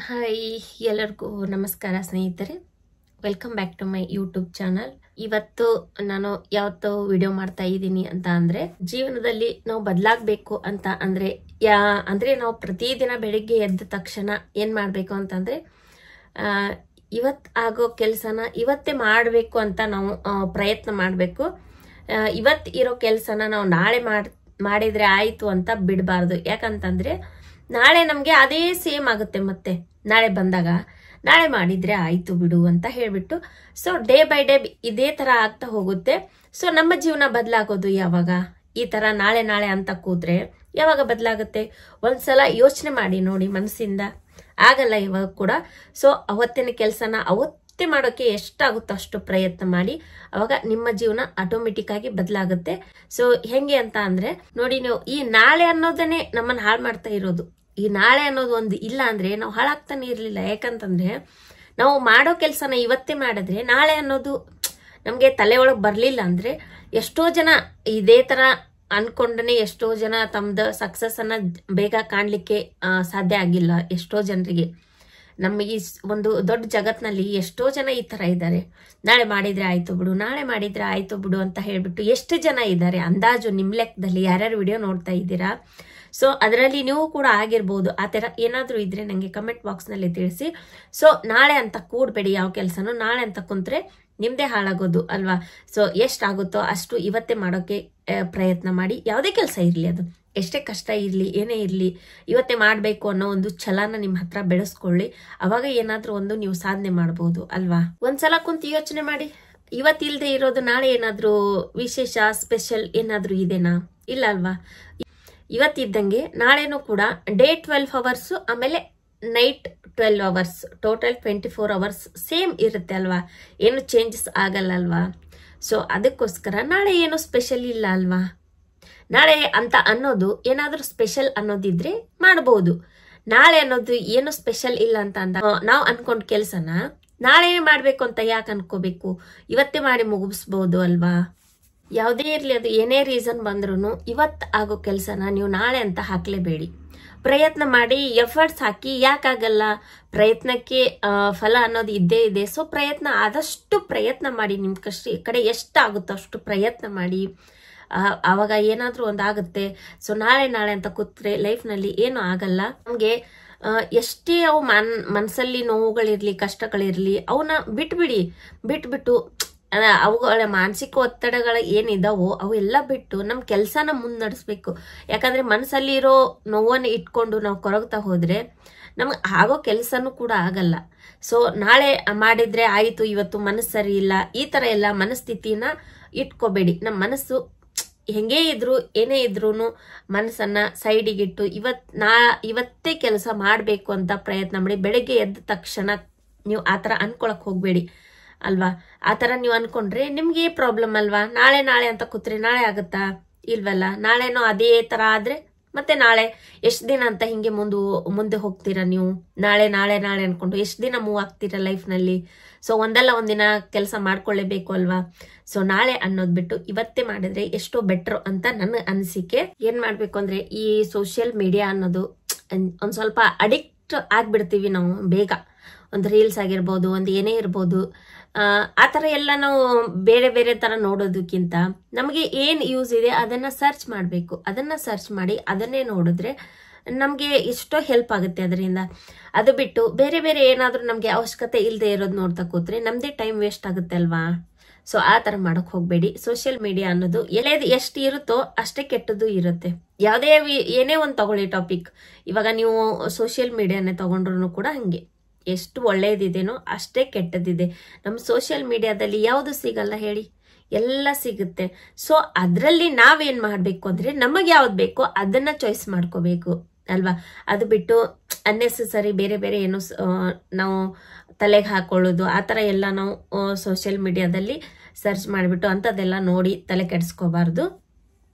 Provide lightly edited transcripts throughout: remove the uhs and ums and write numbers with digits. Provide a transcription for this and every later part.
Hi ಎಲ್ಲರಿಗೂ ನಮಸ್ಕಾರ ಸ್ನೇಹಿತರೆ, welcome back to my YouTube channel. ಇವತ್ತು ನಾನು ಯಾವತ್ತೋ ವಿಡಿಯೋ ಮಾಡ್ತಾ ಇದ್ದೀನಿ ಅಂತ ಅಂದರೆ, ಜೀವನದಲ್ಲಿ ನಾವು ಬದಲಾಗಬೇಕು ಅಂತ ಅಂದರೆ ನಾವು ಪ್ರತಿದಿನ ಬೆಳಿಗ್ಗೆ ಎದ್ದ ತಕ್ಷಣ ಏನು ಮಾಡಬೇಕು ಅಂತಂದರೆ, ಇವತ್ತು ಆಗೋ ಕೆಲಸನ ಇವತ್ತೇ ಮಾಡಬೇಕು ಅಂತ ನಾವು ಪ್ರಯತ್ನ ಮಾಡಬೇಕು. ಇವತ್ತು ಇರೋ ಕೆಲಸನ ನಾವು ನಾಳೆ ಮಾಡಿದರೆ ಆಯಿತು ಅಂತ ಬಿಡಬಾರ್ದು. ಯಾಕಂತಂದರೆ ನಾಳೆ ನಮಗೆ ಅದೇ ಸೇಮ್ ಆಗುತ್ತೆ. ಮತ್ತೆ ನಾಳೆ ಬಂದಾಗ ನಾಳೆ ಮಾಡಿದ್ರೆ ಆಯ್ತು ಬಿಡು ಅಂತ ಹೇಳ್ಬಿಟ್ಟು ಸೊ ಡೇ ಬೈ ಡೇ ಇದೇ ತರ ಆಗ್ತಾ ಹೋಗುತ್ತೆ. ಸೊ ನಮ್ಮ ಜೀವನ ಬದಲಾಗೋದು ಯಾವಾಗ? ಈ ತರ ನಾಳೆ ನಾಳೆ ಅಂತ ಕೂತ್ರೆ ಯಾವಾಗ ಬದಲಾಗುತ್ತೆ? ಒಂದ್ಸಲ ಯೋಚನೆ ಮಾಡಿ ನೋಡಿ ಮನಸ್ಸಿಂದ. ಆಗಲ್ಲ ಇವಾಗ ಕೂಡ. ಸೊ ಅವತ್ತಿನ ಕೆಲಸನ ಅವತ್ತೇ ಮಾಡೋಕೆ ಎಷ್ಟಾಗುತ್ತೋ ಅಷ್ಟು ಪ್ರಯತ್ನ ಮಾಡಿ. ಅವಾಗ ನಿಮ್ಮ ಜೀವನ ಆಟೋಮೆಟಿಕ್ ಆಗಿ ಬದಲಾಗುತ್ತೆ. ಸೊ ಹೆಂಗೆ ಅಂತ ಅಂದ್ರೆ ನೋಡಿ, ನೀವು ಈ ನಾಳೆ ಅನ್ನೋದನ್ನೇ ನಮ್ಮನ್ನ ಹಾಳು ಮಾಡ್ತಾ ಇರೋದು. ಈ ನಾಳೆ ಅನ್ನೋದು ಒಂದು ಇಲ್ಲ ಅಂದ್ರೆ ನಾವು ಹಾಳಾಗ್ತಾನೆ ಇರ್ಲಿಲ್ಲ. ಯಾಕಂತಂದ್ರೆ ನಾವು ಮಾಡೋ ಕೆಲಸನ ಇವತ್ತೇ ಮಾಡಿದ್ರೆ ನಾಳೆ ಅನ್ನೋದು ನಮ್ಗೆ ತಲೆ ಒಳಗೆ ಬರ್ಲಿಲ್ಲ ಅಂದ್ರೆ, ಎಷ್ಟೋ ಜನ ಇದೇ ತರ ಅನ್ಕೊಂಡನೆ ಎಷ್ಟೋ ಜನ ತಮ್ದು ಸಕ್ಸಸ್ ಅನ್ನ ಬೇಗ ಕಾಣ್ಲಿಕ್ಕೆ ಸಾಧ್ಯ ಆಗಿಲ್ಲ. ಎಷ್ಟೋ ಜನರಿಗೆ ನಮ್ಮ ಈ ಒಂದು ದೊಡ್ಡ ಜಗತ್ನಲ್ಲಿ ಎಷ್ಟೋ ಜನ ಈ ತರ ಇದ್ದಾರೆ. ನಾಳೆ ಮಾಡಿದ್ರೆ ಆಯ್ತು ಬಿಡು, ನಾಳೆ ಮಾಡಿದ್ರೆ ಆಯ್ತು ಬಿಡು ಅಂತ ಹೇಳ್ಬಿಟ್ಟು ಎಷ್ಟು ಜನ ಇದ್ದಾರೆ ಅಂದಾಜು ನಿಮ್ ಲೆಕ್ಕದಲ್ಲಿ? ಯಾರ್ಯಾರು ವಿಡಿಯೋ ನೋಡ್ತಾ ಇದ್ದೀರಾ? ಸೊ ಅದರಲ್ಲಿ ನೀವು ಕೂಡ ಆಗಿರ್ಬೋದು. ಆ ಥರ ಏನಾದರೂ ಇದ್ರೆ ನನಗೆ ಕಮೆಂಟ್ ಬಾಕ್ಸ್ನಲ್ಲಿ ತಿಳಿಸಿ. ಸೊ ನಾಳೆ ಅಂತ ಕೂಡಬೇಡಿ, ಯಾವ ಕೆಲಸನೂ ನಾಳೆ ಅಂತ ಕುಂತ್ರೆ ನಿಮ್ದೇ ಹಾಳಾಗೋದು ಅಲ್ವಾ? ಸೊ ಎಷ್ಟಾಗುತ್ತೋ ಅಷ್ಟು ಇವತ್ತೇ ಮಾಡೋಕೆ ಪ್ರಯತ್ನ ಮಾಡಿ. ಯಾವುದೇ ಕೆಲಸ ಇರಲಿ, ಅದು ಎಷ್ಟೇ ಕಷ್ಟ ಇರಲಿ, ಏನೇ ಇರಲಿ, ಇವತ್ತೇ ಮಾಡಬೇಕು ಅನ್ನೋ ಒಂದು ಛಲನ ನಿಮ್ಮ ಹತ್ರ ಬೆಳೆಸ್ಕೊಳ್ಳಿ. ಅವಾಗ ಏನಾದರೂ ಒಂದು ನೀವು ಸಾಧನೆ ಮಾಡ್ಬೋದು ಅಲ್ವಾ? ಒಂದ್ಸಲ ಕುಂತು ಯೋಚನೆ ಮಾಡಿ, ಇವತ್ತಿಲ್ಲದೆ ಇರೋದು ನಾಳೆ ಏನಾದರೂ ವಿಶೇಷ ಸ್ಪೆಷಲ್ ಏನಾದರೂ ಇದೆನಾ? ಇಲ್ಲ ಅಲ್ವಾ? ಇವತ್ತಿದ್ದಂಗೆ ನಾಳೆನೂ ಕೂಡ ಡೇ 12 ಅವರ್ಸ್, ಆಮೇಲೆ night 12 hours, total 24 hours same ಇರುತ್ತೆ ಅಲ್ವಾ? ಏನು ಚೇಂಜಸ್ ಆಗಲ್ಲ ಅಲ್ವಾ? ಸೊ ಅದಕ್ಕೋಸ್ಕರ ನಾಳೆ ಏನು ಸ್ಪೆಷಲ್ ಇಲ್ಲ ಅಲ್ವಾ? ನಾಳೆ ಅಂತ ಅನ್ನೋದು ಏನಾದರೂ ಸ್ಪೆಷಲ್ ಅನ್ನೋದಿದ್ರೆ ಮಾಡಬಹುದು. ನಾಳೆ ಅನ್ನೋದು ಏನು ಸ್ಪೆಷಲ್ ಇಲ್ಲ ಅಂತ ನಾವು ಅನ್ಕೊಂಡ್ ಕೆಲ್ಸನ ನಾಳೆ ಮಾಡ್ಬೇಕು ಅಂತ ಯಾಕೆ ಅನ್ಕೋಬೇಕು? ಇವತ್ತೇ ಮಾಡಿ ಮುಗಿಸ್ಬೋದು ಅಲ್ವಾ? ಯಾವುದೇ ಇರಲಿ, ಅದು ಏನೇ ರೀಸನ್ ಬಂದ್ರೂ ಇವತ್ತು ಆಗೋ ಕೆಲಸನ ನೀವು ನಾಳೆ ಅಂತ ಹಾಕ್ಲೇಬೇಡಿ. ಪ್ರಯತ್ನ ಮಾಡಿ, ಎಫರ್ಟ್ಸ್ ಹಾಕಿ. ಯಾಕಾಗಲ್ಲ? ಪ್ರಯತ್ನಕ್ಕೆ ಫಲ ಅನ್ನೋದು ಇದ್ದೇ ಇದೆ. ಸೊ ಪ್ರಯತ್ನ ಆದಷ್ಟು ಪ್ರಯತ್ನ ಮಾಡಿ. ನಿಮ್ಮ ಕಡೆ ಎಷ್ಟಾಗುತ್ತೋ ಅಷ್ಟು ಪ್ರಯತ್ನ ಮಾಡಿ. ಆವಾಗ ಏನಾದರೂ ಒಂದು ಆಗುತ್ತೆ. ಸೊ ನಾಳೆ ನಾಳೆ ಅಂತ ಕೂತ್ರೆ ಲೈಫ್ನಲ್ಲಿ ಏನೂ ಆಗಲ್ಲ. ನಮಗೆ ಎಷ್ಟೇ ಅವು ಮನಸ್ಸಲ್ಲಿ ನೋವುಗಳಿರ್ಲಿ, ಕಷ್ಟಗಳಿರ್ಲಿ, ಅವನ್ನ ಬಿಟ್ಬಿಟ್ಟು ಅವುಗಳ ಮಾನಸಿಕ ಒತ್ತಡಗಳು ಏನಿದಾವೋ ಅವೆಲ್ಲ ಬಿಟ್ಟು ನಮ್ಮ ಕೆಲಸನ ಮುನ್ನಡೆಸ್ಬೇಕು. ಯಾಕಂದ್ರೆ ಮನಸ್ಸಲ್ಲಿ ಇರೋ ನೋವನ್ನು ಇಟ್ಕೊಂಡು ನಾವು ಕೊರಗ್ತಾ ಹೋದ್ರೆ ನಮ್ಗೆ ಆಗೋ ಕೆಲಸನೂ ಕೂಡ ಆಗಲ್ಲ. ಸೊ ನಾಳೆ ಮಾಡಿದ್ರೆ ಆಯಿತು, ಇವತ್ತು ಮನಸ್ಸು ಸರಿ ಇಲ್ಲ, ಈ ತರ ಎಲ್ಲ ಮನಸ್ಥಿತಿನ ಇಟ್ಕೋಬೇಡಿ. ನಮ್ಮ ಮನಸ್ಸು ಹೆಂಗೇ ಇದ್ರು ಏನೇ ಇದ್ರೂ ಮನಸ್ಸನ್ನ ಸೈಡಿಗಿಟ್ಟು ಇವತ್ತೇ ಕೆಲಸ ಮಾಡಬೇಕು ಅಂತ ಪ್ರಯತ್ನ ಮಾಡಿ. ಬೆಳಗ್ಗೆ ಎದ್ದ ತಕ್ಷಣ ನೀವು ಆ ಥರ ಅನ್ಕೊಳಕ್ ಹೋಗ್ಬೇಡಿ ಅಲ್ವಾ? ಆ ಥರ ನೀವು ಅನ್ಕೊಂಡ್ರೆ ನಿಮ್ಗೆ ಪ್ರಾಬ್ಲಮ್ ಅಲ್ವಾ? ನಾಳೆ ನಾಳೆ ಅಂತ ಕೂತ್ರೆ ನಾಳೆ ಆಗುತ್ತಾ? ಇಲ್ವಲ್ಲ. ನಾಳೆನೂ ಅದೇ ತರ ಆದ್ರೆ ಮತ್ತೆ ನಾಳೆ ಎಷ್ಟು ದಿನ ಅಂತ ಹಿಂಗೆ ಮುಂದೆ ಹೋಗ್ತೀರಾ ನೀವು? ನಾಳೆ ನಾಳೆ ನಾಳೆ ಅನ್ಕೊಂಡು ಎಷ್ಟು ದಿನ ಮೂವ್ ಆಗ್ತೀರಾ ಲೈಫ್ನಲ್ಲಿ? ಸೊ ಒಂದಲ್ಲ ಒಂದಿನ ಕೆಲಸ ಮಾಡ್ಕೊಳ್ಳೇಬೇಕು ಅಲ್ವಾ? ಸೊ ನಾಳೆ ಅನ್ನೋದ್ ಬಿಟ್ಟು ಇವತ್ತೇ ಮಾಡಿದ್ರೆ ಎಷ್ಟೋ ಬೆಟರ್ ಅಂತ ನನ್ನ ಅನಿಸಿಕೆ. ಏನ್ ಮಾಡ್ಬೇಕು ಅಂದ್ರೆ, ಈ ಸೋಷಿಯಲ್ ಮೀಡಿಯಾ ಅನ್ನೋದು ಒಂದ್ ಸ್ವಲ್ಪ ಅಡಿಕ್ಟ್ ಆಗ್ಬಿಡ್ತೀವಿ ನಾವು ಬೇಗ. ಒಂದು ರೀಲ್ಸ್ ಆಗಿರ್ಬೋದು, ಒಂದು ಏನೇ ಇರ್ಬೋದು, ಆ ಥರ ಎಲ್ಲ ನಾವು ಬೇರೆ ಬೇರೆ ಥರ ನೋಡೋದಕ್ಕಿಂತ ನಮಗೆ ಏನು ಯೂಸ್ ಇದೆ ಅದನ್ನ ಸರ್ಚ್ ಮಾಡಬೇಕು. ಅದನ್ನ ಸರ್ಚ್ ಮಾಡಿ ಅದನ್ನೇ ನೋಡಿದ್ರೆ ನಮಗೆ ಎಷ್ಟೋ ಹೆಲ್ಪ್ ಆಗುತ್ತೆ ಅದರಿಂದ. ಅದು ಬಿಟ್ಟು ಬೇರೆ ಬೇರೆ ಏನಾದರೂ ನಮಗೆ ಅವಶ್ಯಕತೆ ಇಲ್ಲದೆ ಇರೋದು ನೋಡ್ತಾ ಕೂತ್ರೆ ನಮ್ದೇ ಟೈಮ್ ವೇಸ್ಟ್ ಆಗುತ್ತೆ ಅಲ್ವಾ? ಸೊ ಆ ಥರ ಮಾಡೋಕೆ ಹೋಗಬೇಡಿ. ಸೋಷಿಯಲ್ ಮೀಡಿಯಾ ಅನ್ನೋದು ಎಷ್ಟು ಇರುತ್ತೋ ಅಷ್ಟೇ ಕೆಟ್ಟದ್ದು ಇರುತ್ತೆ. ಯಾವುದೇ ಏನೇ ಒಂದು ತಗೊಳ್ಳಿ ಟಾಪಿಕ್, ಇವಾಗ ನೀವು ಸೋಷಿಯಲ್ ಮೀಡಿಯಾನೇ ತಗೊಂಡ್ರು ಕೂಡ ಹಂಗೆ ಎಷ್ಟು ಒಳ್ಳೇದಿದೆನೋ ಅಷ್ಟೇ ಕೆಟ್ಟದಿದೆ. ನಮ್ಮ ಸೋಷಿಯಲ್ ಮೀಡಿಯಾದಲ್ಲಿ ಯಾವುದು ಸಿಗಲ್ಲ ಹೇಳಿ? ಎಲ್ಲ ಸಿಗುತ್ತೆ. ಸೊ ಅದರಲ್ಲಿ ನಾವೇನ್ ಮಾಡಬೇಕು ಅಂದ್ರೆ, ನಮಗೆ ಯಾವ್ದು ಬೇಕೋ ಅದನ್ನ ಚಾಯ್ಸ್ ಮಾಡ್ಕೋಬೇಕು ಅಲ್ವಾ? ಅದು ಬಿಟ್ಟು ಅನ್ನೆಸೆಸರಿ ಬೇರೆ ಬೇರೆ ಏನು ನಾವು ತಲೆಗೆ ಹಾಕೊಳ್ಳೋದು ಆ ಥರ ಎಲ್ಲ ನಾವು ಸೋಷಿಯಲ್ ಮೀಡಿಯಾದಲ್ಲಿ ಸರ್ಚ್ ಮಾಡಿಬಿಟ್ಟು ಅಂಥದ್ದೆಲ್ಲ ನೋಡಿ ತಲೆ ಕೆಡಿಸ್ಕೋಬಾರ್ದು.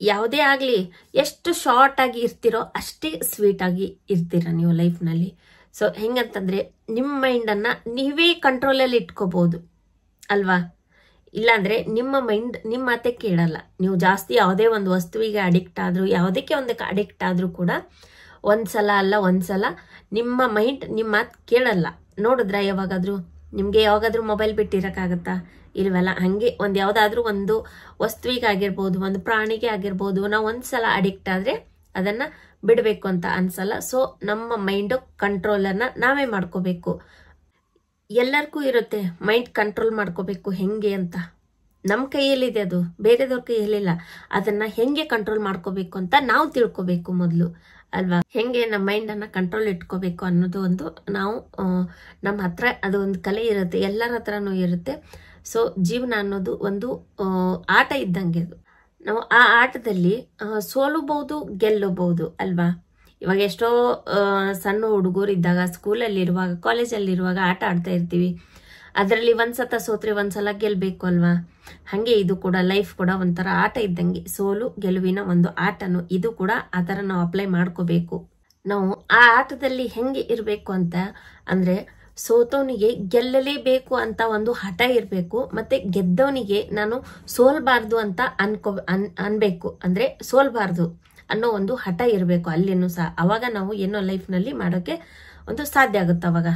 ಯಾವುದೇ ಆಗಲಿ, ಎಷ್ಟು ಶಾರ್ಟ್ ಆಗಿ ಇರ್ತಿರೋ ಅಷ್ಟೇ ಸ್ವೀಟ್ ಆಗಿ ಇರ್ತೀರ ನೀವು ಲೈಫ್ನಲ್ಲಿ. ಸೊ ಹೆಂಗಂತಂದ್ರೆ ನಿಮ್ಮ ಮೈಂಡನ್ನು ನೀವೇ ಕಂಟ್ರೋಲಲ್ಲಿ ಇಟ್ಕೋಬಹುದು ಅಲ್ವಾ? ಇಲ್ಲಾಂದ್ರೆ ನಿಮ್ಮ ಮೈಂಡ್ ನಿಮ್ಮ ಮಾತೆ ಕೇಳಲ್ಲ. ನೀವು ಜಾಸ್ತಿ ಯಾವುದೇ ಒಂದು ವಸ್ತುವಿಗೆ ಅಡಿಕ್ಟ್ ಆದ್ರೂ, ಯಾವುದಕ್ಕೆ ಒಂದಕ್ಕೆ ಅಡಿಕ್ಟ್ ಆದ್ರೂ ಕೂಡ ಒಂದ್ಸಲ ಅಲ್ಲ ಒಂದ್ಸಲ ನಿಮ್ಮ ಮೈಂಡ್ ನಿಮ್ಮ ಮಾತು ಕೇಳಲ್ಲ. ನೋಡಿದ್ರ ಯಾವಾಗಾದ್ರೂ ನಿಮ್ಗೆ ಯಾವಾಗಾದ್ರೂ ಮೊಬೈಲ್ ಬಿಟ್ಟಿರಕ್ಕಾಗತ್ತಾ? ಇಲ್ವಲ್ಲ. ಹಂಗೆ ಯಾವ್ದಾದ್ರೂ ಒಂದು ವಸ್ತುವಿಗಾಗಿರ್ಬೋದು, ಒಂದು ಪ್ರಾಣಿಗೆ ಆಗಿರ್ಬೋದು, ನಾವು ಒಂದ್ಸಲ ಅಡಿಕ್ಟ್ ಆದ್ರೆ ಅದನ್ನ ಬಿಡಬೇಕು ಅಂತ ಅನ್ಸಲ್ಲ. ಸೊ ನಮ್ಮ ಮೈಂಡ್ ಕಂಟ್ರೋಲನ್ನ ನಾವೇ ಮಾಡ್ಕೋಬೇಕು. ಎಲ್ಲರಿಗೂ ಇರುತ್ತೆ ಮೈಂಡ್ ಕಂಟ್ರೋಲ್ ಮಾಡ್ಕೋಬೇಕು ಹೆಂಗೆ ಅಂತ. ನಮ್ಮ ಕೈಯಲ್ಲಿದೆ, ಅದು ಬೇರೆದವ್ರ ಕೈಯಲ್ಲಿಲ್ಲ. ಅದನ್ನ ಹೆಂಗೆ ಕಂಟ್ರೋಲ್ ಮಾಡ್ಕೋಬೇಕು ಅಂತ ನಾವು ತಿಳ್ಕೊಬೇಕು ಮೊದಲು ಅಲ್ವಾ. ಹೆಂಗೆ ನಮ್ಮ ಮೈಂಡ್ ಅನ್ನ ಕಂಟ್ರೋಲ್ ಇಟ್ಕೋಬೇಕು ಅನ್ನೋದು ಒಂದು ನಾವು ನಮ್ಮ ಹತ್ರ ಅದು ಒಂದು ಕಲೆ ಇರುತ್ತೆ, ಎಲ್ಲರ ಹತ್ರನೂ ಇರುತ್ತೆ. ಸೊ ಜೀವನ ಅನ್ನೋದು ಒಂದು ಆಟ ಇದ್ದಂಗೆ. ಅದು ನಾವು ಆ ಆಟದಲ್ಲಿ ಸೋಲಬಹುದು ಗೆಲ್ಲಬಹುದು ಅಲ್ವಾ. ಇವಾಗ ಎಷ್ಟೋ ಸಣ್ಣ ಹುಡುಗರು ಇದ್ದಾಗ, ಸ್ಕೂಲಲ್ಲಿ ಇರುವಾಗ, ಕಾಲೇಜಲ್ಲಿ ಇರುವಾಗ ಆಟ ಆಡ್ತಾ ಇರ್ತೀವಿ. ಅದರಲ್ಲಿ ಒಂದ್ಸತ ಸೋತ್ರೆ ಒಂದ್ಸಲ ಗೆಲ್ಬೇಕು ಅಲ್ವಾ. ಹಂಗೆ ಇದು ಕೂಡ ಲೈಫ್ ಕೂಡ ಒಂಥರ ಆಟ ಇದ್ದಂಗೆ, ಸೋಲು ಗೆಲುವಿನ ಒಂದು ಆಟನು. ಇದು ಕೂಡ ಆ ಥರ ನಾವು ಅಪ್ಲೈ ಮಾಡ್ಕೋಬೇಕು. ನಾವು ಆ ಆಟದಲ್ಲಿ ಹೆಂಗೆ ಇರಬೇಕು ಅಂತ ಅಂದ್ರೆ, ಸೋತವನಿಗೆ ಗೆಲ್ಲಲೇಬೇಕು ಅಂತ ಒಂದು ಹಠ ಇರಬೇಕು, ಮತ್ತೆ ಗೆದ್ದವನಿಗೆ ನಾನು ಸೋಲ್ಬಾರ್ದು ಅಂತ ಅನ್ಬೇಕು. ಅಂದ್ರೆ ಸೋಲ್ಬಾರ್ದು ಅನ್ನೋ ಒಂದು ಹಠ ಇರಬೇಕು ಅಲ್ಲಿನೂ ಸಹ. ಅವಾಗ ನಾವು ಏನೋ ಲೈಫ್ನಲ್ಲಿ ಮಾಡೋಕೆ ಒಂದು ಸಾಧ್ಯ ಆಗುತ್ತೆ ಅವಾಗ.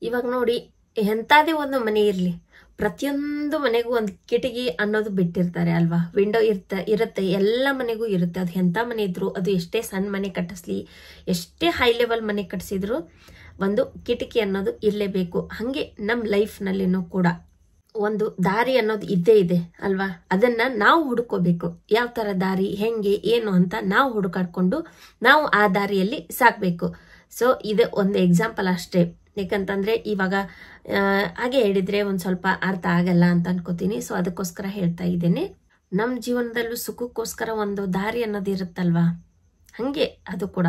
ಇವಾಗ ನೋಡಿ, ಎಂಥದೇ ಒಂದು ಮನೆ ಇರಲಿ, ಪ್ರತಿಯೊಂದು ಮನೆಗೂ ಒಂದು ಕಿಟಕಿ ಅನ್ನೋದು ಬಿಟ್ಟಿರ್ತಾರೆ ಅಲ್ವಾ. ವಿಂಡೋ ಇರುತ್ತೆ, ಎಲ್ಲ ಮನೆಗೂ ಇರುತ್ತೆ. ಅದು ಎಂಥ ಮನೆ ಇದ್ರು, ಅದು ಎಷ್ಟೇ ಸಣ್ಣ ಮನೆ ಕಟ್ಟಿಸ್ಲಿ, ಎಷ್ಟೇ ಹೈ ಲೆವೆಲ್ ಮನೆ ಕಟ್ಟಿಸಿದ್ರು, ಒಂದು ಕಿಟಕಿ ಅನ್ನೋದು ಇರಲೇಬೇಕು. ಹಂಗೆ ನಮ್ಮ ಲೈಫ್ನಲ್ಲಿನೂ ಕೂಡ ಒಂದು ದಾರಿ ಅನ್ನೋದು ಇದ್ದೇ ಇದೆ ಅಲ್ವಾ. ಅದನ್ನ ನಾವು ಹುಡುಕೋಬೇಕು. ಯಾವ ತರ ದಾರಿ, ಹೆಂಗೆ, ಏನು ಅಂತ ನಾವು ಹುಡುಕಾಡ್ಕೊಂಡು ನಾವು ಆ ದಾರಿಯಲ್ಲಿ ಸಾಕ್ಬೇಕು. ಸೊ ಇದು ಒಂದು ಎಕ್ಸಾಂಪಲ್ ಅಷ್ಟೇ. ಯಾಕಂತಂದ್ರೆ ಇವಾಗ ಹಾಗೆ ಹೇಳಿದ್ರೆ ಒಂದ್ ಸ್ವಲ್ಪ ಅರ್ಥ ಆಗಲ್ಲ ಅಂತ ಅನ್ಕೋತೀನಿ. ಸೊ ಅದಕ್ಕೋಸ್ಕರ ಹೇಳ್ತಾ ಇದ್ದೇನೆ. ನಮ್ಮ ಜೀವನದಲ್ಲೂ ಸುಖಕ್ಕೋಸ್ಕರ ಒಂದು ದಾರಿ ಅನ್ನೋದು ಇರುತ್ತಲ್ವಾ, ಹಂಗೆ ಅದು ಕೂಡ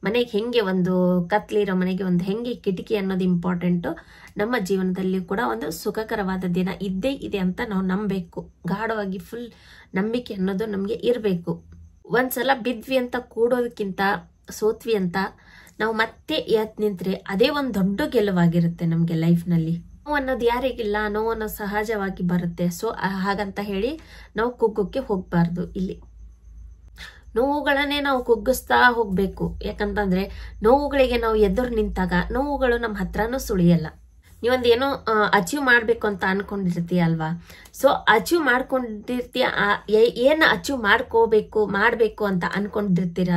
ಮನೆಗೆ ಹೆಂಗೆ ಒಂದು ಕತ್ಲಿರೋ ಮನೆಗೆ ಒಂದು ಹೆಂಗೆ ಕಿಟಕಿ ಅನ್ನೋದು ಇಂಪಾರ್ಟೆಂಟು, ನಮ್ಮ ಜೀವನದಲ್ಲಿ ಕೂಡ ಒಂದು ಸುಖಕರವಾದ ದಿನ ಇದ್ದೇ ಇದೆ ಅಂತ ನಾವು ನಂಬಬೇಕು. ಗಾಢವಾಗಿ ಫುಲ್ ನಂಬಿಕೆ ಅನ್ನೋದು ನಮಗೆ ಇರಬೇಕು. ಒಂದ್ಸಲ ಬಿದ್ವಿ ಅಂತ ಕೂಡೋದಕ್ಕಿಂತ ಸೋತ್ವಿ ಅಂತ ನಾವು ಮತ್ತೆ ಎದ್ದು ನಿಂತ್ರೆ ಅದೇ ಒಂದು ದೊಡ್ಡ ಗೆಲುವಾಗಿರುತ್ತೆ ನಮಗೆ ಲೈಫ್ನಲ್ಲಿ. ನೋವು ಅನ್ನೋದು ಯಾರಿಗಿಲ್ಲ, ನೋವು ಅನ್ನೋದು ಸಹಜವಾಗಿ ಬರುತ್ತೆ. ಸೊ ಹಾಗಂತ ಹೇಳಿ ನಾವು ಕುಗ್ಗೋಕ್ಕೆ ಹೋಗ್ಬಾರ್ದು. ಇಲ್ಲಿ ನೋವುಗಳನ್ನೇ ನಾವು ಕುಗ್ಗಿಸ್ತಾ ಹೋಗ್ಬೇಕು. ಯಾಕಂತಂದ್ರೆ ನೋವುಗಳಿಗೆ ನಾವು ಎದುರು ನಿಂತಾಗ ನೋವುಗಳು ನಮ್ಮ ಹತ್ರನೂ ಸುಳಿಯಲ್ಲ. ನೀವೊಂದು ಏನೋ ಅಚೀವ್ ಮಾಡ್ಬೇಕು ಅಂತ ಅನ್ಕೊಂಡಿರ್ತೀಯ ಅಲ್ವಾ. ಸೊ ಅಚೀವ್ ಮಾಡ್ಕೊಂಡಿರ್ತೀಯ, ಏನ್ ಅಚೀವ್ ಮಾಡ್ಬೇಕು ಅಂತ ಅನ್ಕೊಂಡಿರ್ತೀರ.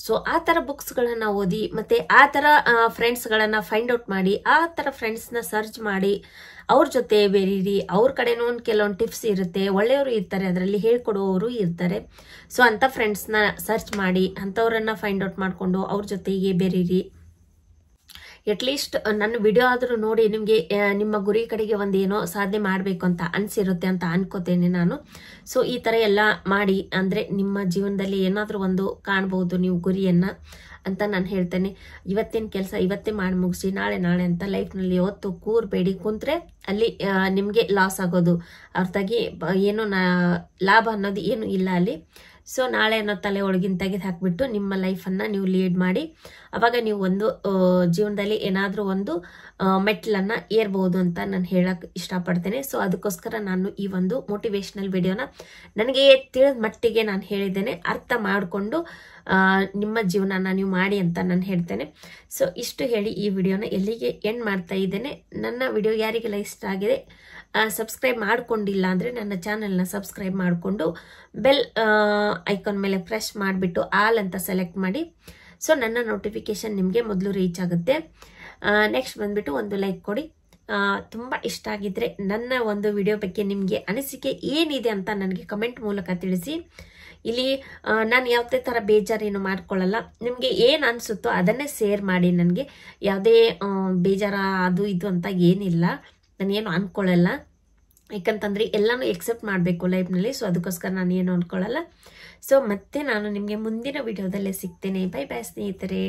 ಸೊ ಆ ತರ ಬುಕ್ಸ್ಗಳನ್ನ ಓದಿ, ಮತ್ತೆ ಆ ತರ ಫ್ರೆಂಡ್ಸ್ಗಳನ್ನ ಫೈಂಡ್ ಔಟ್ ಮಾಡಿ, ಆ ತರ ಫ್ರೆಂಡ್ಸ್ನ ಸರ್ಚ್ ಮಾಡಿ ಅವ್ರ ಜೊತೆ ಬೆರೀರಿ. ಅವ್ರ ಕಡೆನೂ ಒಂದು ಕೆಲವೊಂದು ಟಿಪ್ಸ್ ಇರುತ್ತೆ, ಒಳ್ಳೆಯವರು ಇರ್ತಾರೆ, ಅದರಲ್ಲಿ ಹೇಳ್ಕೊಡುವವರು ಇರ್ತಾರೆ. ಸೊ ಅಂತ ಫ್ರೆಂಡ್ಸ್ನ ಸರ್ಚ್ ಮಾಡಿ ಅಂಥವ್ರನ್ನ ಫೈಂಡ್ ಔಟ್ ಮಾಡ್ಕೊಂಡು ಅವ್ರ ಜೊತೆಗೆ ಬೆರೀರಿ. ಅಟ್ಲೀಸ್ಟ್ ನನ್ನ ವಿಡಿಯೋ ಆದ್ರೂ ನೋಡಿ ನಿಮ್ಗೆ ನಿಮ್ಮ ಗುರಿ ಕಡೆಗೆ ಒಂದೇನೋ ಸಾಧನೆ ಮಾಡ್ಬೇಕು ಅಂತ ಅನ್ಸಿರುತ್ತೆ ಅಂತ ಅನ್ಕೋತೇನೆ ನಾನು. ಸೊ ಈ ತರ ಎಲ್ಲ ಮಾಡಿ ಅಂದ್ರೆ ನಿಮ್ಮ ಜೀವನದಲ್ಲಿ ಏನಾದ್ರೂ ಒಂದು ಕಾಣಬಹುದು ನೀವು ಗುರಿಯನ್ನ ಅಂತ ನಾನು ಹೇಳ್ತೇನೆ. ಇವತ್ತಿನ ಕೆಲಸ ಇವತ್ತೇ ಮಾಡಿ ಮುಗಿಸಿ ನಾಳೆ ಅಂತ ಲೈಫ್ನಲ್ಲಿ ಯಾವತ್ತು ಕೂರ್ಬೇಡಿ. ಕುಂತ್ರೆ ಅಲ್ಲಿ ನಿಮ್ಗೆ ಲಾಸ್ ಆಗೋದು ಹೊರತಾಗಿ ಏನು ಲಾಭ ಅನ್ನೋದು ಏನು ಇಲ್ಲ ಅಲ್ಲಿ. ಸೊ ನಾಳೆ ಅನ್ನೋ ತಲೆ ಒಳಗಿನ ತೆಗೆದು ಹಾಕ್ಬಿಟ್ಟು ನಿಮ್ಮ ಲೈಫನ್ನ ನೀವು ಲೀಡ್ ಮಾಡಿ, ಅವಾಗ ನೀವು ಒಂದು ಜೀವನದಲ್ಲಿ ಏನಾದ್ರೂ ಒಂದು ಮೆಟ್ಲನ್ನ ಏರ್ಬಹುದು ಅಂತ ನಾನು ಹೇಳಕ್ ಇಷ್ಟಪಡ್ತೇನೆ. ಸೊ ಅದಕ್ಕೋಸ್ಕರ ನಾನು ಈ ಒಂದು ಮೋಟಿವೇಶನಲ್ ವಿಡಿಯೋನ ನನಗೆ ತಿಳಿದ ಮಟ್ಟಿಗೆ ನಾನು ಹೇಳಿದ್ದೇನೆ. ಅರ್ಥ ಮಾಡಿಕೊಂಡು ನಿಮ್ಮ ಜೀವನನ ನೀವು ಮಾಡಿ ಅಂತ ನಾನು ಹೇಳ್ತೇನೆ. ಸೊ ಇಷ್ಟು ಹೇಳಿ ಈ ವಿಡಿಯೋನ ಎಲ್ಲಿಗೆ ಎಂಡ್ ಮಾಡ್ತಾ ಇದ್ದೇನೆ. ನನ್ನ ವಿಡಿಯೋ ಯಾರಿಗೆಲ್ಲ ಇಷ್ಟ ಆಗಿದೆ, ಸಬ್ಸ್ಕ್ರೈಬ್ ಮಾಡ್ಕೊಂಡಿಲ್ಲ ಅಂದ್ರೆ ನನ್ನ ಚಾನೆಲ್ನ ಸಬ್ಸ್ಕ್ರೈಬ್ ಮಾಡಿಕೊಂಡು ಬೆಲ್ ಐಕಾನ್ ಮೇಲೆ ಪ್ರೆಸ್ ಮಾಡಿಬಿಟ್ಟು ಆಲ್ ಅಂತ ಸೆಲೆಕ್ಟ್ ಮಾಡಿ. ಸೊ ನನ್ನ ನೋಟಿಫಿಕೇಶನ್ ನಿಮಗೆ ಮೊದಲು ರೀಚ್ ಆಗುತ್ತೆ. ನೆಕ್ಸ್ಟ್ ಬಂದ್ಬಿಟ್ಟು ಒಂದು ಲೈಕ್ ಕೊಡಿ. ತುಂಬಾ ಇಷ್ಟ ಆಗಿದ್ರೆ ನನ್ನ ಒಂದು ವಿಡಿಯೋ ಬಗ್ಗೆ ನಿಮಗೆ ಅನಿಸಿಕೆ ಏನಿದೆ ಅಂತ ನನಗೆ ಕಮೆಂಟ್ ಮೂಲಕ ತಿಳಿಸಿ. ಇಲ್ಲಿ ನಾನು ಯಾವುದೇ ಥರ ಬೇಜಾರೇನು ಮಾಡ್ಕೊಳ್ಳಲ್ಲ. ನಿಮಗೆ ಏನು ಅನಿಸುತ್ತೋ ಅದನ್ನೇ ಶೇರ್ ಮಾಡಿ. ನನಗೆ ಯಾವುದೇ ಬೇಜಾರ ಅದು ಇದು ಅಂತ ಏನಿಲ್ಲ, ನಾನೇನು ಅನ್ಕೊಳ್ಳಲ್ಲ. ಯಾಕಂತಂದ್ರೆ ಎಲ್ಲಾನು ಎಕ್ಸೆಪ್ಟ್ ಮಾಡಬೇಕು ಲೈಫ್ನಲ್ಲಿ. ಸೊ ಅದಕ್ಕೋಸ್ಕರ ನಾನು ಏನು ಅನ್ಕೊಳ್ಳಲ್ಲ. ಸೊ ಮತ್ತೆ ನಾನು ನಿಮಗೆ ಮುಂದಿನ ವಿಡಿಯೋದಲ್ಲೇ ಸಿಗ್ತೇನೆ. ಬೈ ಬೈ ಸ್ನೇಹಿತರೆ.